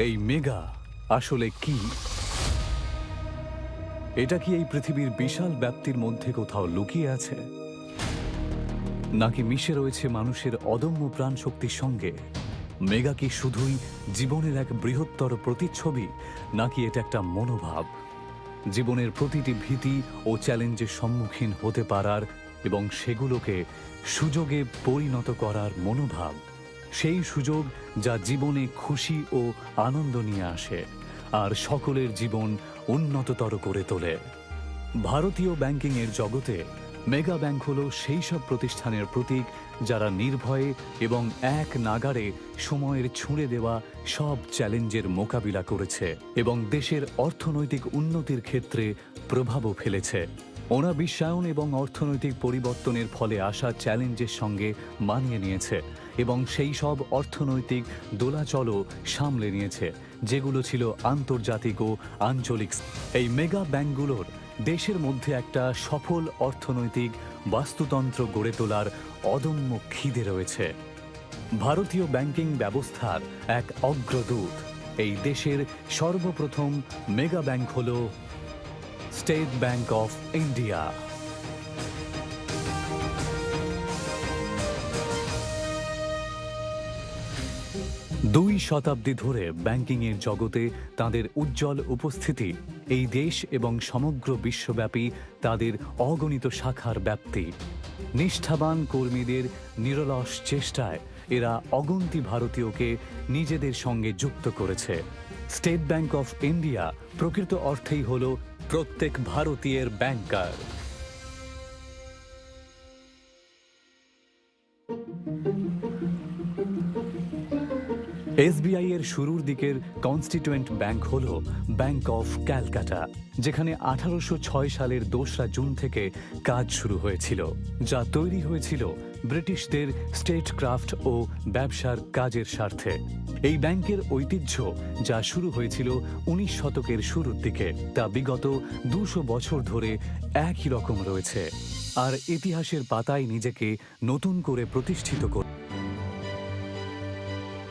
এই মেগা আসলে কি? এটা কি এই পৃথিবীর বিশাল ব্যাপ্তির মধ্যে কোথাও লুকিয়ে আছে, নাকি মিশে রয়েছে মানুষের অদম্য প্রাণশক্তির সঙ্গে? মেগা কি শুধুই জীবনের এক বৃহত্তর প্রতিচ্ছবি, নাকি এটা একটা মনোভাব, জীবনের প্রতিটি ভীতি ও চ্যালেঞ্জের সম্মুখীন হতে পারার এবং সেগুলোকে সুযোগে পরিণত করার মনোভাব? সেই সুযোগ যা জীবনে খুশি ও আনন্দ নিয়ে আসে আর সকলের জীবন উন্নততর করে তোলে। ভারতীয় ব্যাংকিংয়ের জগতে মেগা ব্যাংক হলো সেই সব প্রতিষ্ঠানের প্রতীক যারা নির্ভয়ে এবং এক নাগাড়ে সময়ের ছুঁড়ে দেওয়া সব চ্যালেঞ্জের মোকাবিলা করেছে এবং দেশের অর্থনৈতিক উন্নতির ক্ষেত্রে প্রভাবও ফেলেছে। ওরা বিশ্বায়ন এবং অর্থনৈতিক পরিবর্তনের ফলে আসা চ্যালেঞ্জের সঙ্গে মানিয়ে নিয়েছে এবং সেই সব অর্থনৈতিক দোলাচলও সামলে নিয়েছে যেগুলো ছিল আন্তর্জাতিক ও আঞ্চলিক। এই মেগা ব্যাংকগুলোর দেশের মধ্যে একটা সফল অর্থনৈতিক বাস্তুতন্ত্র গড়ে তোলার অদম্য খিদে রয়েছে। ভারতীয় ব্যাংকিং ব্যবস্থার এক অগ্রদূত এই দেশের সর্বপ্রথম মেগা ব্যাংক হল স্টেট ব্যাংক অফ ইন্ডিয়া। দুই শতাব্দী ধরে ব্যাংকিংয়ের জগতে তাদের উজ্জ্বল উপস্থিতি, এই দেশ এবং সমগ্র বিশ্বব্যাপী তাদের অগণিত শাখার ব্যাপ্তি, নিষ্ঠাবান কর্মীদের নিরলস চেষ্টায় এরা অগন্তি ভারতীয়কে নিজেদের সঙ্গে যুক্ত করেছে। স্টেট ব্যাংক অফ ইন্ডিয়া প্রকৃত অর্থেই হল প্রত্যেক ভারতীয়ের ব্যাংকার। এসবিআই এর শুরুর দিকের কনস্টিটুয়েন্ট ব্যাংক হল ব্যাংক অফ ক্যালকাটা, যেখানে 1806 সালের 2রা জুন থেকে কাজ শুরু হয়েছিল, যা তৈরি হয়েছিল ব্রিটিশদের স্টেটক্রাফট ও ব্যবসার কাজের স্বার্থে। এই ব্যাংকের ঐতিহ্য, যা শুরু হয়েছিল 19 শতকের শুরুর দিকে, তা বিগত 200 বছর ধরে একই রকম রয়েছে আর ইতিহাসের পাতায় নিজেকে নতুন করে প্রতিষ্ঠিত করে।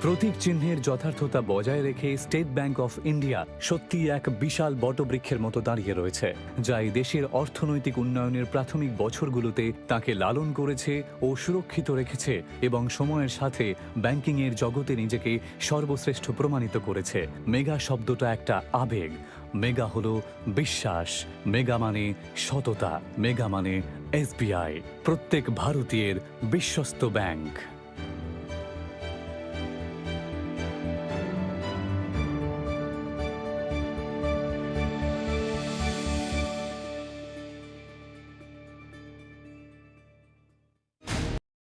প্রতীক চিহ্নের যথার্থতা বজায় রেখে স্টেট ব্যাংক অফ ইন্ডিয়া সত্যিই এক বিশাল বটবৃক্ষের মতো দাঁড়িয়ে রয়েছে, যা এই দেশের অর্থনৈতিক উন্নয়নের প্রাথমিক বছরগুলোতে তাকে লালন করেছে ও সুরক্ষিত রেখেছে এবং সময়ের সাথে ব্যাংকিংয়ের জগতে নিজেকে সর্বশ্রেষ্ঠ প্রমাণিত করেছে। মেগা শব্দটা একটা আবেগ, মেগা হলো বিশ্বাস, মেগা মানে সততা, মেগা মানে এসবিআই, প্রত্যেক ভারতীয়ের বিশ্বস্ত ব্যাংক।